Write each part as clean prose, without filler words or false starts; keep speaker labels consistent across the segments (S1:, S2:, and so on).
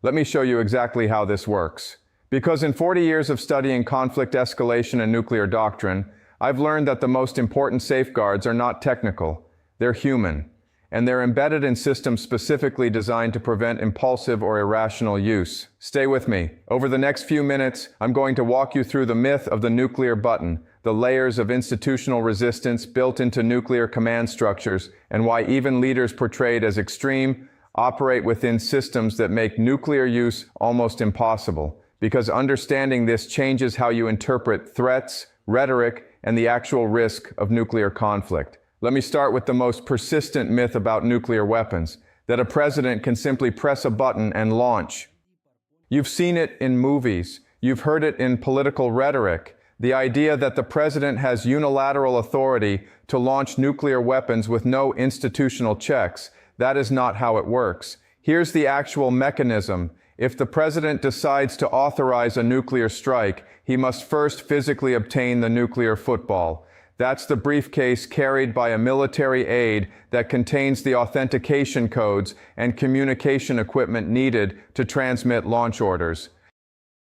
S1: Let me show you exactly how this works. Because in 40 years of studying conflict escalation and nuclear doctrine, I've learned that the most important safeguards are not technical, they're human, and they're embedded in systems specifically designed to prevent impulsive or irrational use. Stay with me. Over the next few minutes, I'm going to walk you through the myth of the nuclear button, the layers of institutional resistance built into nuclear command structures, and why even leaders portrayed as extreme operate within systems that make nuclear use almost impossible. Because understanding this changes how you interpret threats, rhetoric, and the actual risk of nuclear conflict. Let me start with the most persistent myth about nuclear weapons, that a president can simply press a button and launch. You've seen it in movies, you've heard it in political rhetoric, the idea that the president has unilateral authority to launch nuclear weapons with no institutional checks. That is not how it works. Here's the actual mechanism. If the president decides to authorize a nuclear strike, he must first physically obtain the nuclear football. That's the briefcase carried by a military aide that contains the authentication codes and communication equipment needed to transmit launch orders.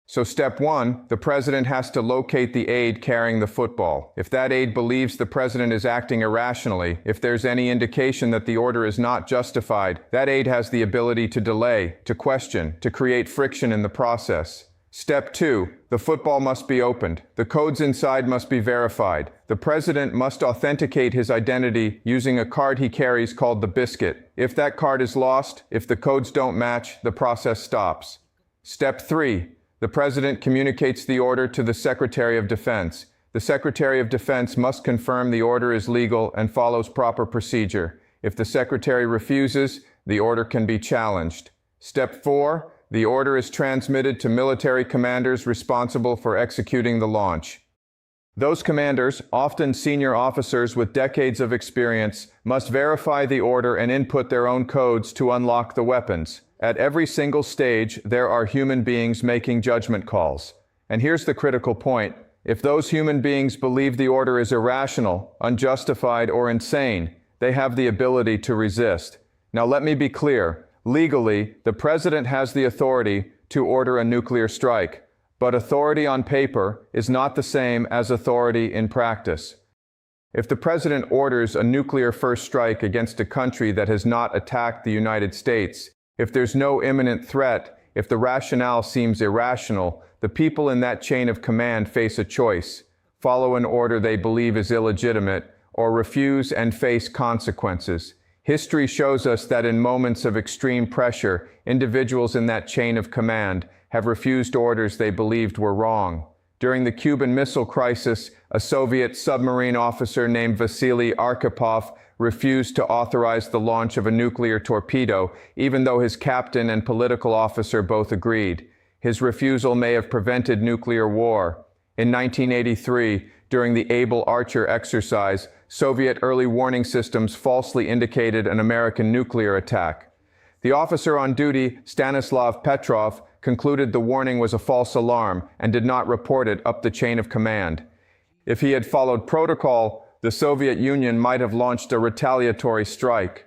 S1: So step one, the president has to locate the aide carrying the football. If that aide believes the president is acting irrationally, if there's any indication that the order is not justified, that aide has the ability to delay, to question, to create friction in the process. Step two, the football must be opened. The codes inside must be verified. The president must authenticate his identity using a card he carries called the biscuit. If that card is lost, if the codes don't match, the process stops. Step three, the president communicates the order to the Secretary of Defense. The Secretary of Defense must confirm the order is legal and follows proper procedure. If the Secretary refuses, the order can be challenged. Step four, the order is transmitted to military commanders responsible for executing the launch. Those commanders, often senior officers with decades of experience, must verify the order and input their own codes to unlock the weapons. At every single stage, there are human beings making judgment calls. And here's the critical point. If those human beings believe the order is irrational, unjustified, or insane, they have the ability to resist. Now let me be clear. Legally, the president has the authority to order a nuclear strike, but authority on paper is not the same as authority in practice. If the president orders a nuclear first strike against a country that has not attacked the United States, if there's no imminent threat, if the rationale seems irrational, the people in that chain of command face a choice: follow an order they believe is illegitimate, or refuse and face consequences. History shows us that in moments of extreme pressure, individuals in that chain of command have refused orders they believed were wrong. During the Cuban Missile Crisis, a Soviet submarine officer named Vasily Arkhipov refused to authorize the launch of a nuclear torpedo, even though his captain and political officer both agreed. His refusal may have prevented nuclear war. In 1983, during the Able Archer exercise, Soviet early warning systems falsely indicated an American nuclear attack. The officer on duty, Stanislav Petrov, concluded the warning was a false alarm and did not report it up the chain of command. If he had followed protocol, the Soviet Union might have launched a retaliatory strike.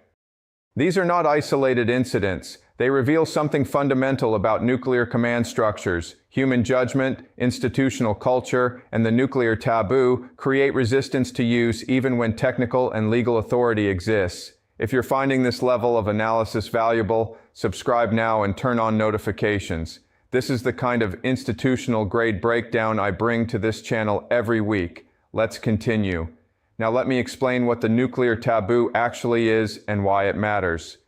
S1: These are not isolated incidents. They reveal something fundamental about nuclear command structures. Human judgment, institutional culture, and the nuclear taboo create resistance to use even when technical and legal authority exists. If you're finding this level of analysis valuable, subscribe now and turn on notifications. This is the kind of institutional-grade breakdown I bring to this channel every week. Let's continue. Now let me explain what the nuclear taboo actually is and why it matters.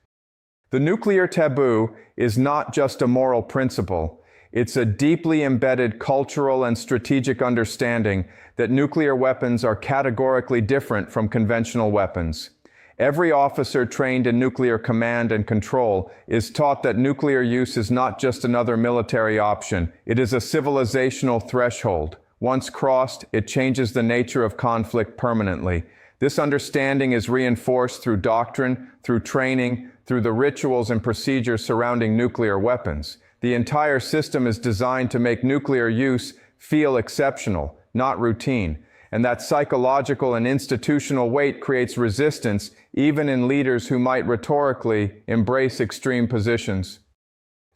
S1: The nuclear taboo is not just a moral principle. It's a deeply embedded cultural and strategic understanding that nuclear weapons are categorically different from conventional weapons. Every officer trained in nuclear command and control is taught that nuclear use is not just another military option. It is a civilizational threshold. Once crossed, it changes the nature of conflict permanently. This understanding is reinforced through doctrine, through training, through the rituals and procedures surrounding nuclear weapons. The entire system is designed to make nuclear use feel exceptional, not routine. And that psychological and institutional weight creates resistance even in leaders who might rhetorically embrace extreme positions.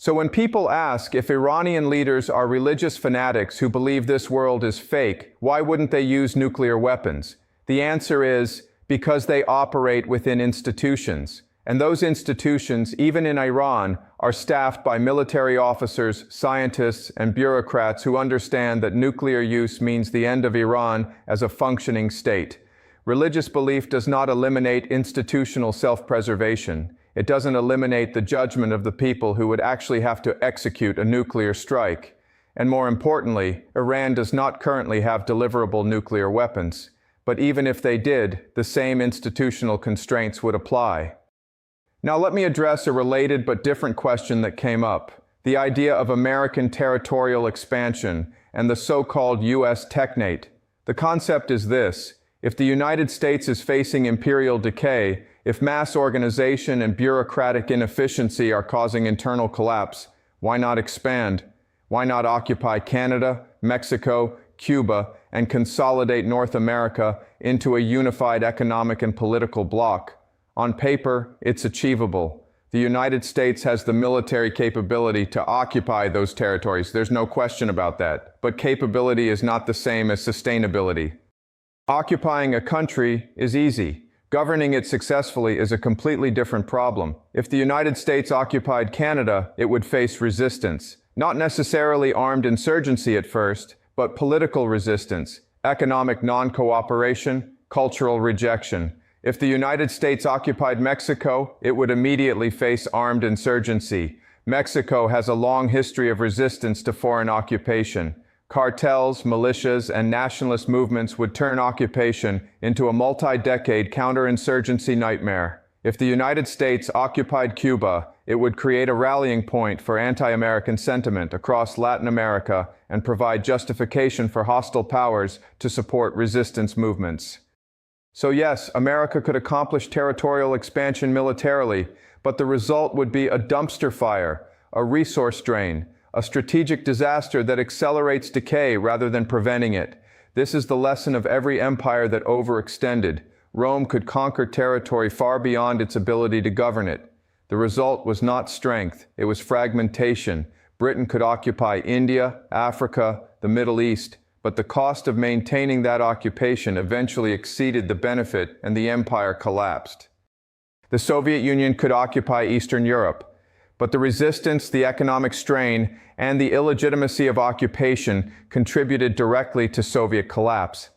S1: So when people ask if Iranian leaders are religious fanatics who believe this world is fake, why wouldn't they use nuclear weapons? The answer is because they operate within institutions. And those institutions, even in Iran, are staffed by military officers, scientists, and bureaucrats who understand that nuclear use means the end of Iran as a functioning state. Religious belief does not eliminate institutional self-preservation. It doesn't eliminate the judgment of the people who would actually have to execute a nuclear strike. And more importantly, Iran does not currently have deliverable nuclear weapons. But even if they did, the same institutional constraints would apply. Now let me address a related but different question that came up: the idea of American territorial expansion and the so-called U.S. technate. The concept is this: if the United States is facing imperial decay, if mass organization and bureaucratic inefficiency are causing internal collapse, why not expand? Why not occupy Canada, Mexico, Cuba, and consolidate North America into a unified economic and political bloc? On paper, it's achievable. The United States has the military capability to occupy those territories. There's no question about that. But capability is not the same as sustainability. Occupying a country is easy. Governing it successfully is a completely different problem. If the United States occupied Canada, it would face resistance. Not necessarily armed insurgency at first, but political resistance, economic non-cooperation, cultural rejection. If the United States occupied Mexico, it would immediately face armed insurgency. Mexico has a long history of resistance to foreign occupation. Cartels, militias, and nationalist movements would turn occupation into a multi-decade counterinsurgency nightmare. If the United States occupied Cuba, it would create a rallying point for anti-American sentiment across Latin America and provide justification for hostile powers to support resistance movements. So yes, America could accomplish territorial expansion militarily, but the result would be a dumpster fire, a resource drain, a strategic disaster that accelerates decay rather than preventing it. This is the lesson of every empire that overextended. Rome could conquer territory far beyond its ability to govern it. The result was not strength, it was fragmentation. Britain could occupy India, Africa, the Middle East, but the cost of maintaining that occupation eventually exceeded the benefit and the empire collapsed. The Soviet Union could occupy Eastern Europe, but the resistance, the economic strain, and the illegitimacy of occupation contributed directly to Soviet collapse.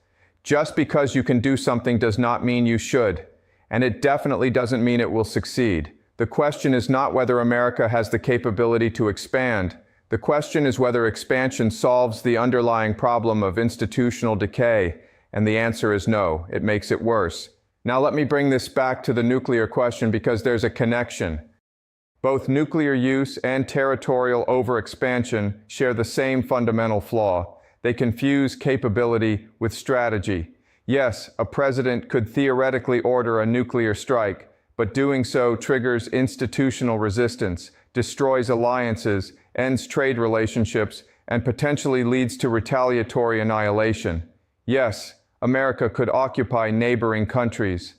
S1: Just because you can do something does not mean you should, and it definitely doesn't mean it will succeed. The question is not whether America has the capability to expand. The question is whether expansion solves the underlying problem of institutional decay, and the answer is no, it makes it worse. Now let me bring this back to the nuclear question because there's a connection. Both nuclear use and territorial overexpansion share the same fundamental flaw. They confuse capability with strategy. Yes, a president could theoretically order a nuclear strike, but doing so triggers institutional resistance, destroys alliances, ends trade relationships, and potentially leads to retaliatory annihilation. Yes, America could occupy neighboring countries,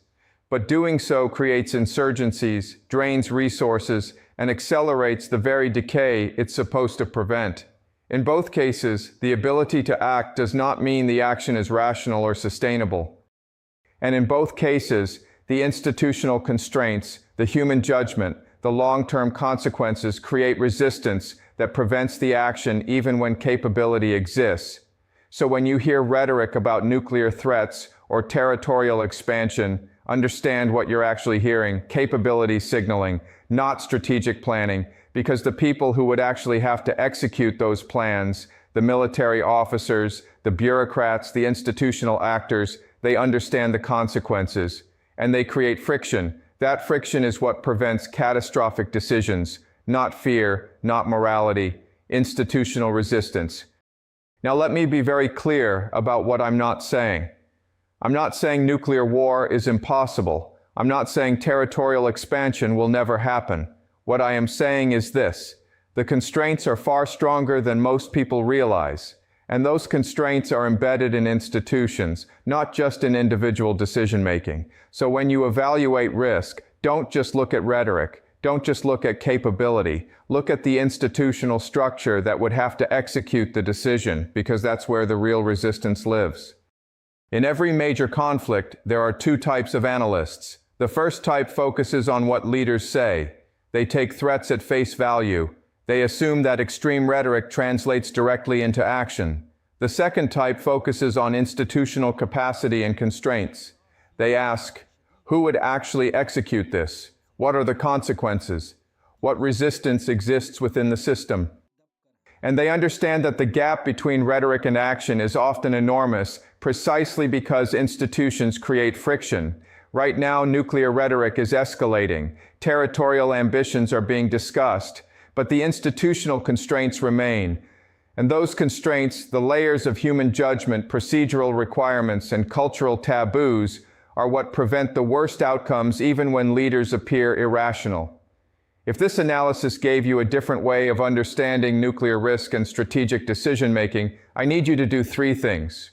S1: but doing so creates insurgencies, drains resources, and accelerates the very decay it's supposed to prevent. In both cases, the ability to act does not mean the action is rational or sustainable. And in both cases, the institutional constraints, the human judgment, the long-term consequences create resistance that prevents the action even when capability exists. So when you hear rhetoric about nuclear threats or territorial expansion, understand what you're actually hearing: capability signaling, not strategic planning, because the people who would actually have to execute those plans, the military officers, the bureaucrats, the institutional actors, they understand the consequences, and they create friction. That friction is what prevents catastrophic decisions, not fear, not morality, institutional resistance. Now let me be very clear about what I'm not saying. I'm not saying nuclear war is impossible. I'm not saying territorial expansion will never happen. What I am saying is this: the constraints are far stronger than most people realize, and those constraints are embedded in institutions, not just in individual decision-making. So when you evaluate risk, don't just look at rhetoric. Don't just look at capability. Look at the institutional structure that would have to execute the decision, because that's where the real resistance lives. In every major conflict, there are two types of analysts. The first type focuses on what leaders say. They take threats at face value. They assume that extreme rhetoric translates directly into action. The second type focuses on institutional capacity and constraints. They ask, who would actually execute this? What are the consequences? What resistance exists within the system? And they understand that the gap between rhetoric and action is often enormous, precisely because institutions create friction. Right now, nuclear rhetoric is escalating. Territorial ambitions are being discussed, but the institutional constraints remain. And those constraints, the layers of human judgment, procedural requirements, and cultural taboos, are what prevent the worst outcomes even when leaders appear irrational. If this analysis gave you a different way of understanding nuclear risk and strategic decision-making, I need you to do three things.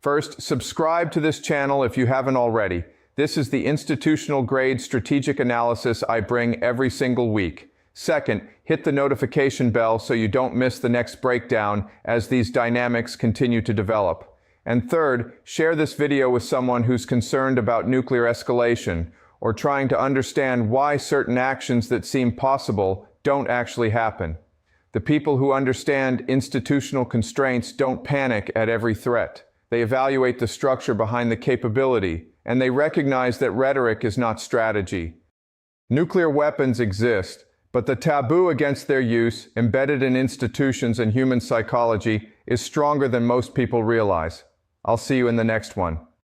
S1: First, subscribe to this channel if you haven't already. This is the institutional-grade strategic analysis I bring every single week. Second, hit the notification bell so you don't miss the next breakdown as these dynamics continue to develop. And third, share this video with someone who's concerned about nuclear escalation or trying to understand why certain actions that seem possible don't actually happen. The people who understand institutional constraints don't panic at every threat. They evaluate the structure behind the capability, and they recognize that rhetoric is not strategy. Nuclear weapons exist, but the taboo against their use, embedded in institutions and human psychology, is stronger than most people realize. I'll see you in the next one.